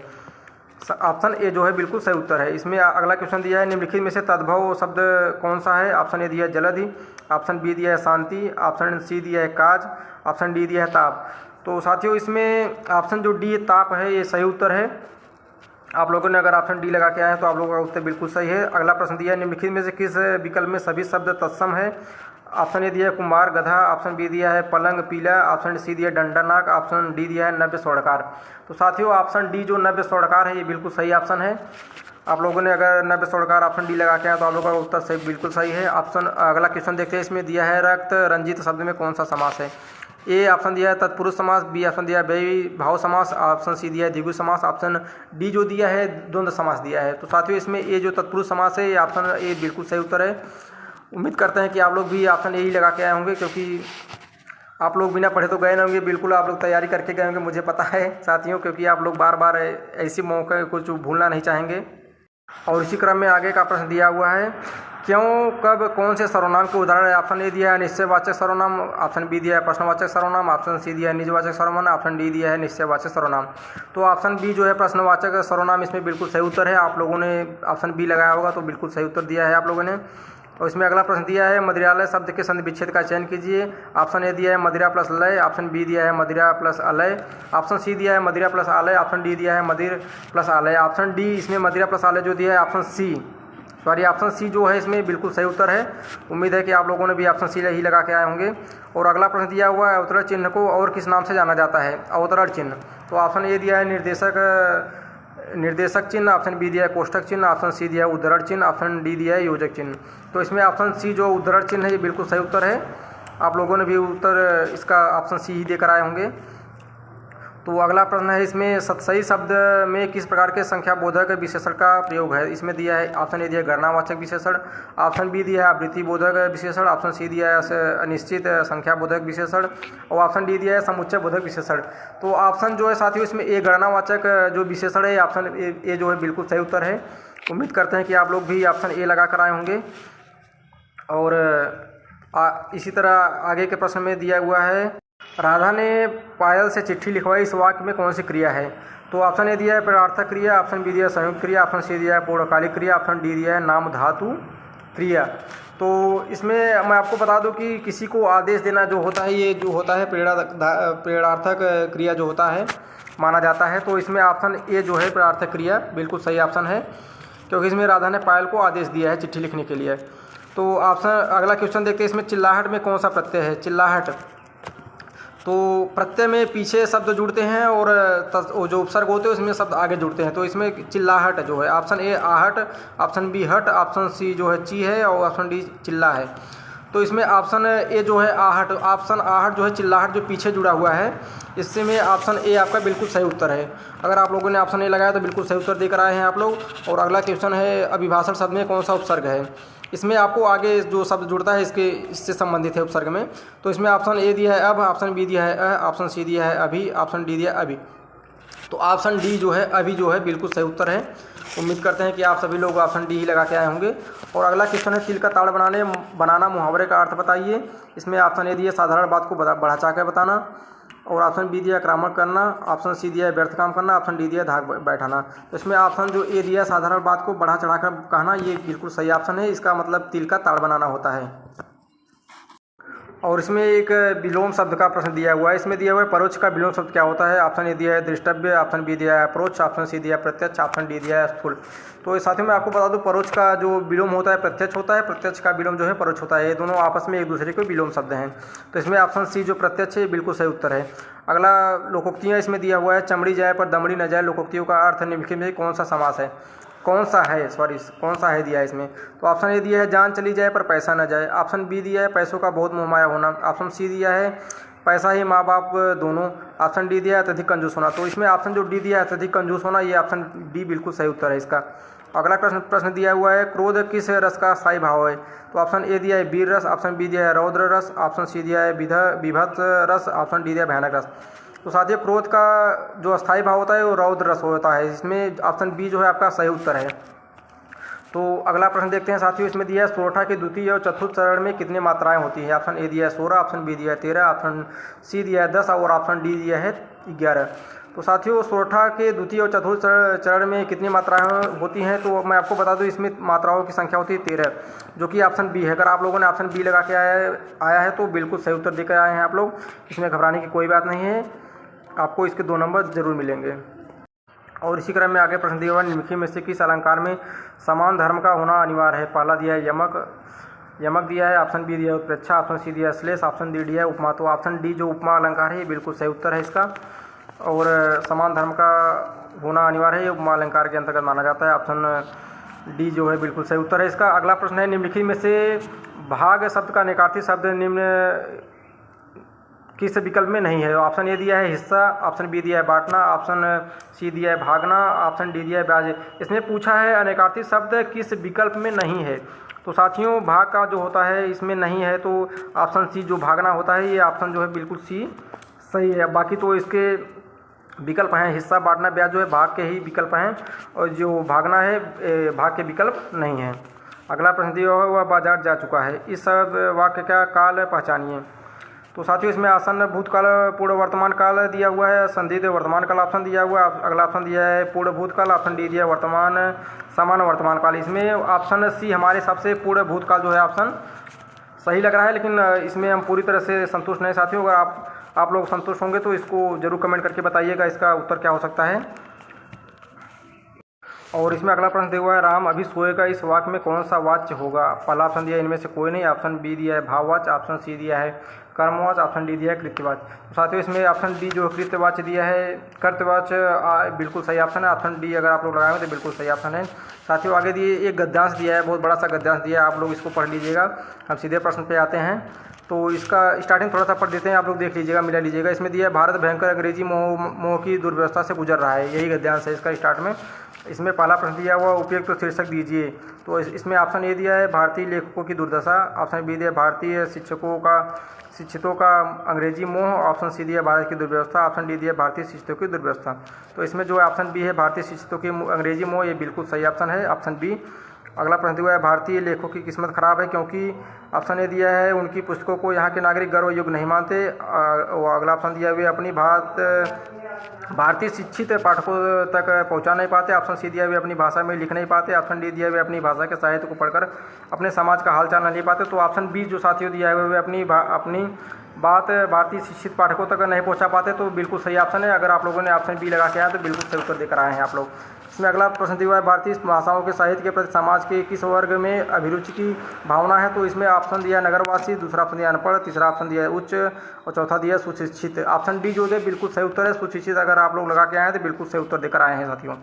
ऑप्शन ए जो है बिल्कुल सही उत्तर है। इसमें अगला क्वेश्चन दिया है, निम्नलिखित में से तद्भव शब्द कौन सा है। ऑप्शन ए दिया है जलधि, ऑप्शन बी दिया है शांति, ऑप्शन सी दिया है काज, ऑप्शन डी दिया है ताप। तो साथियों इसमें ऑप्शन जो डी ताप है ये सही उत्तर है। आप लोगों ने अगर ऑप्शन डी लगा के आए हैं तो आप लोगों का उत्तर बिल्कुल सही है। अगला प्रश्न दिया है, निम्नलिखित में से किस विकल्प में सभी शब्द तत्सम है। ऑप्शन ए दिया है कुमार गधा, ऑप्शन बी दिया है पलंग पीला, ऑप्शन सी दिया है डंडनाक, ऑप्शन डी दिया है नव्य स्वर्णकार। तो साथियों ऑप्शन डी जो नव्य स्वर्णकार है ये बिल्कुल सही ऑप्शन है। आप लोगों ने अगर नव्य स्वर्णकार ऑप्शन डी लगा के आए तो आप लोगों का उत्तर सही बिल्कुल सही है। ऑप्शन अगला क्वेश्चन देखते हैं, इसमें दिया है रक्त रंजित शब्द में कौन सा समास है। ए ऑप्शन दिया है तत्पुरुष समास, बी ऑप्शन दिया है व्ययभाव समास, ऑप्शन सी दिया है द्विगु समास, ऑप्शन डी जो दिया है द्वंद्व समास दिया है। तो साथियों इसमें ए जो तत्पुरुष समास है ये ऑप्शन ए बिल्कुल सही उत्तर है। उम्मीद करते हैं कि आप लोग भी ऑप्शन ए ही लगा के आए होंगे, क्योंकि आप लोग बिना पढ़े तो गए ना होंगे, बिल्कुल आप लोग तैयारी करके गए होंगे, मुझे पता है साथियों, क्योंकि आप लोग बार बार ऐसे मौके को भूलना नहीं चाहेंगे। और इसी क्रम में आगे का प्रश्न दिया हुआ है, क्यों कब कौन से सर्वनाम के उदाहरण है। ऑप्शन ए दिया है निश्चयवाचक सर्वनाम, ऑप्शन बी दिया है प्रश्नवाचक सर्वनाम, ऑप्शन सी दिया है निजवाचक सर्वनाम, ऑप्शन डी दिया है निश्चयवाचक सर्वनाम। तो ऑप्शन बी जो है प्रश्नवाचक सर्वनाम इसमें बिल्कुल सही उत्तर है। आप लोगों ने ऑप्शन बी लगाया होगा तो बिल्कुल सही उत्तर दिया है आप लोगों ने। और इसमें अगला प्रश्न दिया है, मदिरालय शब्द के संधि विच्छेद का चयन कीजिए। ऑप्शन ए दिया है मदिरा प्लस लय, ऑप्शन बी दिया है मदिरा प्लस अलय, ऑप्शन सी दिया है मदिरा प्लस आलय, ऑप्शन डी दिया है मदिर प्लस आलय। ऑप्शन डी इसमें मदिरा प्लस आलय जो दिया है ऑप्शन सी जो है इसमें बिल्कुल सही उत्तर है। उम्मीद है कि आप लोगों ने भी ऑप्शन सी ही लगा के आए होंगे। और अगला प्रश्न दिया हुआ है, अवतरण चिन्ह को और किस नाम से जाना जाता है। अवतरण चिन्ह, तो ऑप्शन ए दिया है निर्देशक चिन्ह, ऑप्शन बी दिया है कोष्ठक चिन्ह, ऑप्शन सी दिया है उद्धरण चिन्ह, ऑप्शन डी दिया है योजक चिन्ह। तो इसमें ऑप्शन सी जो उद्धरण चिन्ह है ये बिल्कुल सही उत्तर है। आप लोगों ने भी उत्तर इसका ऑप्शन सी ही देकर आए होंगे। तो अगला प्रश्न है, इसमें सही शब्द में किस प्रकार के संख्या बोधक विशेषण का प्रयोग है। इसमें दिया है ऑप्शन ए दिया है गणनावाचक विशेषण, ऑप्शन बी दिया है आवृत्ति बोधक विशेषण, ऑप्शन सी दिया है अनिश्चित संख्या बोधक विशेषण, और ऑप्शन डी दिया है समुच्चय बोधक विशेषण। तो ऑप्शन जो है साथियों इसमें ए गणनावाचक जो विशेषण है ऑप्शन ए जो है बिल्कुल सही उत्तर है। उम्मीद करते हैं कि आप लोग भी ऑप्शन ए लगा कर आए होंगे। और इसी तरह आगे के प्रश्न में दिया हुआ है, राधा ने पायल से चिट्ठी लिखवाई, इस वाक्य में कौन सी क्रिया है। तो ऑप्शन ए दिया है प्रार्थक क्रिया, ऑप्शन बी दिया है संयुक्त क्रिया, ऑप्शन सी दिया है पूर्णकालिक क्रिया, ऑप्शन डी दिया है नाम धातु क्रिया। तो इसमें मैं आपको बता दूं कि किसी को आदेश देना जो होता है ये जो होता है प्रेरणार्थक क्रिया जो होता है माना जाता है। तो इसमें ऑप्शन ए जो है प्रेरणार्थक क्रिया बिल्कुल सही ऑप्शन है, क्योंकि इसमें राधा ने पायल को आदेश दिया है चिट्ठी लिखने के लिए। तो ऑप्शन अगला क्वेश्चन देखते हैं, इसमें चिल्लाहट में कौन सा प्रत्यय है। चिल्लाहट, तो प्रत्यय में पीछे शब्द जुड़ते हैं और जो उपसर्ग होते हैं उसमें शब्द आगे जुड़ते हैं। तो इसमें चिल्लाहट जो है ऑप्शन ए आहट, ऑप्शन बी हट, ऑप्शन सी जो है ची है, और ऑप्शन डी चिल्ला है। तो इसमें ऑप्शन ए जो है आहट, ऑप्शन आहट जो है चिल्लाहट जो पीछे जुड़ा हुआ है, इससे में ऑप्शन ए आपका बिल्कुल सही उत्तर है। अगर आप लोगों ने ऑप्शन ए लगाया तो बिल्कुल सही उत्तर देकर आए हैं आप लोग। और अगला क्वेश्चन है, अभिभाषण शब्द में कौन सा उपसर्ग है। इसमें आपको आगे जो शब्द जुड़ता है इससे संबंधित है उपसर्ग में। तो इसमें ऑप्शन ए दिया है अब, ऑप्शन बी दिया है ऑप्शन सी दिया है अभी, ऑप्शन डी दिया है अभी। तो ऑप्शन डी जो है अभी जो है बिल्कुल सही उत्तर है। उम्मीद करते हैं कि आप सभी लोग ऑप्शन डी ही लगा के आए होंगे। और अगला क्वेश्चन है, तिल का ताड़ बनाना मुहावरे का अर्थ बताइए। इसमें ऑप्शन ए दिया साधारण बात को बढ़ा चढ़ा कर बताना, और ऑप्शन बी दिया आक्रामक करना, ऑप्शन सी दिया व्यर्थ काम करना, ऑप्शन डी दिया धाक बैठाना। तो इसमें ऑप्शन जो ए दिया साधारण बात को बढ़ा चढ़ा कर कहना ये बिल्कुल सही ऑप्शन है। इसका मतलब तिल का ताड़ बनाना होता है। और इसमें एक विलोम शब्द का प्रश्न दिया हुआ है। इसमें दिया हुआ है परोक्ष का विलोम शब्द क्या होता है। ऑप्शन ए दिया है दृष्टव्य, ऑप्शन बी दिया है अप्रोच, ऑप्शन सी दिया है प्रत्यक्ष, ऑप्शन डी दिया है स्थूल। तो साथियों मैं आपको बता दूं परोक्ष का जो विलोम होता है प्रत्यक्ष होता है, प्रत्यक्ष का विलोम जो है परोक्ष होता है। ये दोनों आपस में एक दूसरे के विलोम शब्द हैं। तो इसमें ऑप्शन सी जो प्रत्यक्ष है बिल्कुल सही उत्तर है। अगला लोकोक्तियाँ इसमें दिया हुआ है, चमड़ी जाए पर दमड़ी न जाए, लोकोक्तियों का अर्थ निम्नलिखित में कौन सा समास है। कौन सा है दिया है इसमें। तो ऑप्शन ए दिया है जान चली जाए पर पैसा न जाए, ऑप्शन बी दिया है पैसों का बहुत मोहमाया होना, ऑप्शन सी दिया है पैसा ही माँ बाप दोनों, ऑप्शन डी दिया है अत्यधिक कंजूस होना। तो इसमें ऑप्शन जो डी दिया है अत्यधिक कंजूस होना, ये ऑप्शन डी बिल्कुल सही उत्तर है इसका। अगला प्रश्न दिया हुआ है, क्रोध किस रस का स्थायी भाव है। तो ऑप्शन ए दिया है वीर रस, ऑप्शन बी दिया है रौद्र रस, ऑप्शन सी दिया है विभत्स रस, ऑप्शन डी दिया है भयानक रस। तो साथियों क्रोध का जो अस्थायी भाव होता है वो रौद्र रस होता है। इसमें ऑप्शन बी जो है आपका सही उत्तर है। तो अगला प्रश्न देखते हैं साथियों, इसमें दिया है सोरठा के द्वितीय और चतुर्थ चरण में कितनी मात्राएं होती हैं। ऑप्शन ए दिया है 16, ऑप्शन बी दिया है 13, ऑप्शन सी दिया है 10 और ऑप्शन डी दिया है 11। तो साथियों सोरठा के द्वितीय और चतुर्थ चरण में कितनी मात्राएं होती हैं, तो मैं आपको बता दूं इसमें मात्राओं की संख्या होती है 13, जो कि ऑप्शन बी है। अगर आप लोगों ने ऑप्शन बी लगा के आया है तो बिल्कुल सही उत्तर देकर आए हैं आप लोग। इसमें घबराने की कोई बात नहीं है, आपको इसके 2 नंबर जरूर मिलेंगे। और इसी क्रम में आगे प्रश्न दिया हुआ, निम्नलिखित में से किस अलंकार में समान धर्म का होना अनिवार्य है। पहला दिया है यमक दिया है, ऑप्शन बी दिया है उत्प्रेक्षा, ऑप्शन सी दिया है श्लेष, ऑप्शन डी दिया है उपमा। तो ऑप्शन डी जो उपमा अलंकार है ये बिल्कुल सही उत्तर है इसका। और समान धर्म का होना अनिवार्य है, ये उपमा अलंकार के अंतर्गत माना जाता है। ऑप्शन डी जो है बिल्कुल सही उत्तर है इसका। अगला प्रश्न है, निम्नलिखित में से भाग शब्द का निकार्थी शब्द निम्न किस विकल्प में नहीं है। ऑप्शन ए दिया है हिस्सा, ऑप्शन बी दिया है बांटना, ऑप्शन सी दिया है भागना, ऑप्शन डी दिया है ब्याज। इसमें पूछा है अनिकार्थी शब्द किस विकल्प में नहीं है। तो साथियों भाग का जो होता है इसमें नहीं है, तो ऑप्शन सी जो भागना होता है ये ऑप्शन जो है बिल्कुल सी सही है। बाकी तो इसके विकल्प हैं हिस्सा, बांटना, ब्याज जो है भाग के ही विकल्प हैं, और जो भागना है भाग के विकल्प नहीं है। अगला प्रश्न दिया हुआ, वह बाजार जा चुका है, इस वाक्य का काल पहचानिए। तो साथियों इसमें आसन्न भूतकाल पूर्ण वर्तमान काल दिया हुआ है, संदिग्ध वर्तमान काल ऑप्शन दिया हुआ है। अगला ऑप्शन दिया है पूर्ण भूतकाल, ऑप्शन डी दिया है वर्तमान सामान्य वर्तमान काल। इसमें ऑप्शन सी हमारे हिसाब से पूर्ण भूतकाल जो है ऑप्शन सही लग रहा है, लेकिन इसमें हम पूरी तरह से संतुष्ट नहीं साथियों। अगर आप लोग संतुष्ट होंगे तो इसको जरूर कमेंट करके बताइएगा इसका उत्तर क्या हो सकता है। और इसमें अगला प्रश्न दिया हुआ है, राम अभी सोएगा, इस वाक्य में कौन सा वाच्य होगा। पहला ऑप्शन दिया है इनमें से कोई नहीं, ऑप्शन बी दिया है भाववाच्य, ऑप्शन सी दिया है कर्मवाच्य, ऑप्शन डी दिया है कृत्यवाच्य। तो साथियों इसमें ऑप्शन डी जो कृत्यवाच्य दिया है, कर्तवाच्य बिल्कुल सही ऑप्शन है। ऑप्शन डी अगर आप लोग लगाएंगे तो बिल्कुल सही ऑप्शन है। साथियों आगे दिए एक गद्यांश दिया है, बहुत बड़ा सा गद्यांश दिया है, आप लोग इसको पढ़ लीजिएगा। हम सीधे प्रश्न पे आते हैं, तो इसका स्टार्टिंग थोड़ा सा पढ़ देते हैं, आप लोग देख लीजिएगा, मिला लीजिएगा। इसमें दिया है भारत भयंकर अंग्रेजी मोह की दुर्व्यवस्था से गुजर रहा है, यही गद्यांश है इसका स्टार्ट में। इसमें पहला प्रश्न दिया हुआ उपयुक्त तो शीर्षक दीजिए। तो इसमें ऑप्शन ए दिया है भारतीय लेखकों की दुर्दशा, ऑप्शन बी दिया है भारतीय शिक्षितों का अंग्रेजी मोह, ऑप्शन सी दिया है भारत की दुर्व्यवस्था, ऑप्शन डी दिया है भारतीय शिक्षितों की दुर्व्यवस्था। तो इसमें जो ऑप्शन बी है भारतीय शिक्षितों की अंग्रेजी मोह, ये बिल्कुल सही ऑप्शन है, ऑप्शन बी। अगला प्रश्न दिया है भारतीय लेखकों की किस्मत खराब है क्योंकि, ऑप्शन ए दिया है उनकी पुस्तकों को यहाँ के नागरिक गर्व योग्य नहीं मानते। अगला ऑप्शन दिया हुआ अपनी भारतीय शिक्षित पाठकों तक पहुँचा नहीं पाते, ऑप्शन सी दिया हुआ अपनी भाषा में लिख नहीं पाते, ऑप्शन डी दिया हुआ अपनी भाषा के साहित्य को पढ़कर अपने समाज का हालचाल नहीं पाते। तो ऑप्शन बी जो साथियों दिया हुआ है अपनी बात भारतीय शिक्षित पाठकों तक नहीं पहुंचा पाते, तो बिल्कुल सही ऑप्शन है। अगर आप लोगों ने ऑप्शन बी लगा के आया तो बिल्कुल सही उत्तर देकर आए हैं आप लोग। इसमें अगला प्रश्न दिया हुआ है भारतीय भाषाओं के साहित्य के प्रति समाज के किस वर्ग में अभिरुचि की भावना है। तो इसमें ऑप्शन दिया नगरवासी, दूसरा ऑप्शन दिया अनपढ़, तीसरा ऑप्शन दिया उच्च, और चौथा दिया सुशिक्षित। ऑप्शन डी जो है बिल्कुल सही उत्तर है, सुशिक्षित। अगर आप लोग लगा के आए हैं तो बिल्कुल सही उत्तर देकर आए हैं साथियों।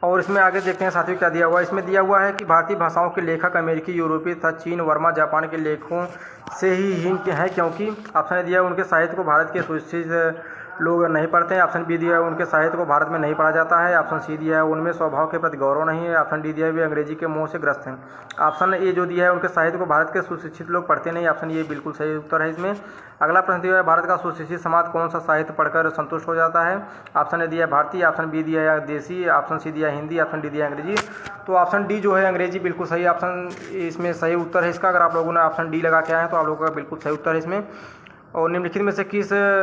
और इसमें आगे देखते हैं साथियों क्या दिया हुआ है। इसमें दिया हुआ है कि भारतीय भाषाओं के लेखक अमेरिकी, यूरोपीय तथा चीन, वर्मा, जापान के लेखकों से ही हीन हैं क्योंकि, ऑप्शन दिया उनके साहित्य को भारत के सुशिक्षित लोग नहीं पढ़ते हैं, ऑप्शन बी दिया है उनके साहित्य को भारत में नहीं पढ़ा जाता है, ऑप्शन सी दिया है उनमें स्वभाव के प्रति गौरव नहीं है, ऑप्शन डी दिया है वे अंग्रेजी के मोह से ग्रस्त हैं। ऑप्शन ए जो दिया है उनके साहित्य को भारत के सुशिक्षित लोग पढ़ते नहीं, ऑप्शन ये बिल्कुल सही उत्तर है इसमें। अगला प्रश्न दिया है भारत का सुशिक्षित समाज कौन सा साहित्य पढ़कर संतुष्ट हो जाता है। ऑप्शन ए दिया है भारतीय, ऑप्शन बी दिया है देसी, ऑप्शन सी दिया है हिंदी, ऑप्शन डी दिया है अंग्रेजी। तो ऑप्शन डी जो है अंग्रेजी बिल्कुल सही ऑप्शन इसमें सही उत्तर है इसका। अगर आप लोगों ने ऑप्शन डी लगा के आए हैं तो आप लोगों का बिल्कुल सही उत्तर है इसमें। और निम्नलिखित में से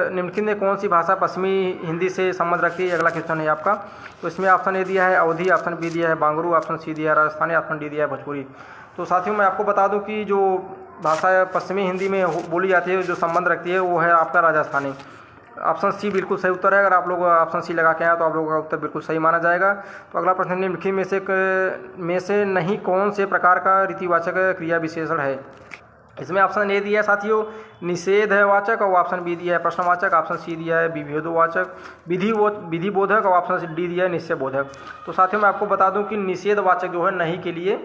निम्नलिखित में कौन सी भाषा पश्चिमी हिंदी से संबंध रखती है, अगला क्वेश्चन है आपका। तो इसमें ऑप्शन ए दिया है अवधी, ऑप्शन बी दिया है बांगरू, ऑप्शन सी दिया है राजस्थानी, ऑप्शन डी दिया है भोजपुरी। तो साथियों मैं आपको बता दूं कि जो भाषा पश्चिमी हिंदी में बोली जाती है, जो संबंध रखती है, वो है आपका राजस्थानी। ऑप्शन सी बिल्कुल सही उत्तर है। अगर आप लोग ऑप्शन सी लगा के आए तो आप लोगों का उत्तर बिल्कुल सही माना जाएगा। तो अगला प्रश्न निम्नलिखित में से नहीं कौन से प्रकार का रीतिवाचक क्रिया विशेषण है। इसमें ऑप्शन ए दिया है साथियों निषेधवाचक, और ऑप्शन बी दिया है प्रश्नवाचक, ऑप्शन सी दिया है विभेदवाचक विधिबोधक, और ऑप्शन डी दिया है निश्चयबोधक। तो साथियों मैं आपको बता दूं कि निषेधवाचक जो है नहीं के लिए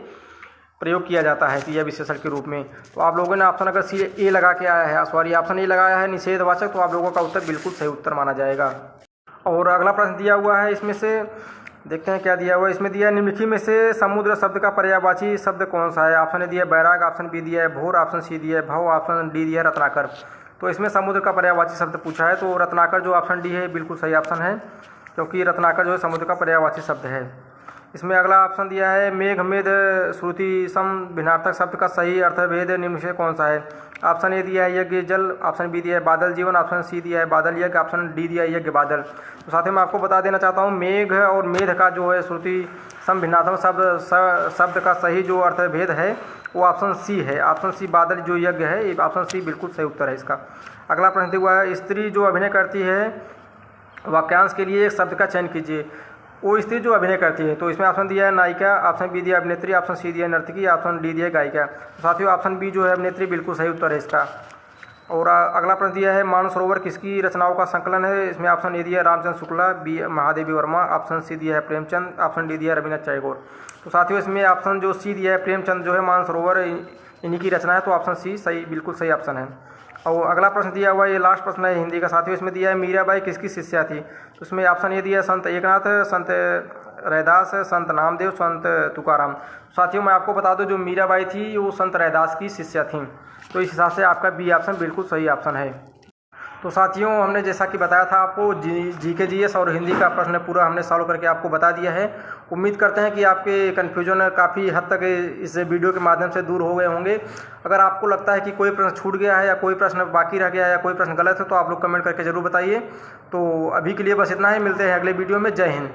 प्रयोग किया जाता है क्रिया विशेषण के रूप में। तो आप लोगों ने ऑप्शन अगर सी ए लगा के आया है, सॉरी ऑप्शन ए लगाया है निषेधवाचक, तो आप लोगों का उत्तर बिल्कुल सही उत्तर माना जाएगा। और अगला प्रश्न दिया हुआ है, इसमें से देखते हैं क्या दिया हुआ है। इसमें दिया निम्नलिखित में से समुद्र शब्द का पर्यायवाची शब्द कौन सा है। ऑप्शन ए दिया है बैराग, ऑप्शन बी दिया है भोर, ऑप्शन सी दिया है भव, ऑप्शन डी दिया है रत्नाकर। तो इसमें समुद्र का पर्यायवाची शब्द पूछा है, तो रत्नाकर जो ऑप्शन डी है बिल्कुल सही ऑप्शन है, क्योंकि रत्नाकर जो है समुद्र का पर्यायवाची शब्द है। इसमें अगला ऑप्शन दिया है मेघ मेध श्रुति सम भिन्नार्थक शब्द का सही अर्थभेद निम्न से कौन सा है। ऑप्शन ए दिया है यज्ञ जल, ऑप्शन बी दिया है बादल जीवन, ऑप्शन सी दिया है बादल यज्ञ, ऑप्शन डी दिया है यज्ञ बादल। तो साथ ही मैं आपको बता देना चाहता हूँ मेघ और मेध का जो है श्रुति सम भिन्नार्थक शब्द का सही जो अर्थभेद है वो ऑप्शन सी है। ऑप्शन सी बादल जो यज्ञ है, ये ऑप्शन सी बिल्कुल सही उत्तर है इसका। अगला प्रश्न दिया हुआ है स्त्री जो अभिनय करती है वाक्यांश के लिए एक शब्द का चयन कीजिए। वो स्त्री जो अभिनय करती है, तो इसमें ऑप्शन दिया है नायिका, ऑप्शन बी दिया अभिनेत्री, ऑप्शन सी दिया नर्तकी, ऑप्शन डी दिया गायिका। तो साथियों ऑप्शन बी जो है अभिनेत्री बिल्कुल सही उत्तर है इसका। और अगला प्रश्न दिया है मानसरोवर किसकी रचनाओं का संकलन है। इसमें ऑप्शन ए दिया Ramchandra Shukla, B Mahadevi Verma, option C दिया है प्रेमचंद, ऑप्शन डी दिया रविन्द्रनाथ टैगोर। तो साथियों इसमें ऑप्शन जो सी दिया है प्रेमचंद जो है मानसरोवर इन्हीं की रचना है, तो ऑप्शन सी सही बिल्कुल सही ऑप्शन है। और अगला प्रश्न दिया हुआ है, ये लास्ट प्रश्न है हिंदी का साथियों, इसमें दिया है मीराबाई किसकी शिष्या थी। तो इसमें ऑप्शन ए दिया संत एकनाथ, संत रैदास, संत नामदेव, संत तुकाराम। साथियों मैं आपको बता दूं जो मीराबाई थी वो संत रैदास की शिष्या थी, तो इस हिसाब से आपका बी ऑप्शन बिल्कुल सही ऑप्शन है। तो साथियों हमने जैसा कि बताया था आपको जीके जीएस और हिंदी का प्रश्न पूरा हमने सॉल्व करके आपको बता दिया है। उम्मीद करते हैं कि आपके कन्फ्यूजन काफ़ी हद तक इस वीडियो के माध्यम से दूर हो गए होंगे। अगर आपको लगता है कि कोई प्रश्न छूट गया है या कोई प्रश्न बाकी रह गया है या कोई प्रश्न गलत है तो आप लोग कमेंट करके ज़रूर बताइए। तो अभी के लिए बस इतना ही, मिलते हैं अगले वीडियो में। जय हिंद।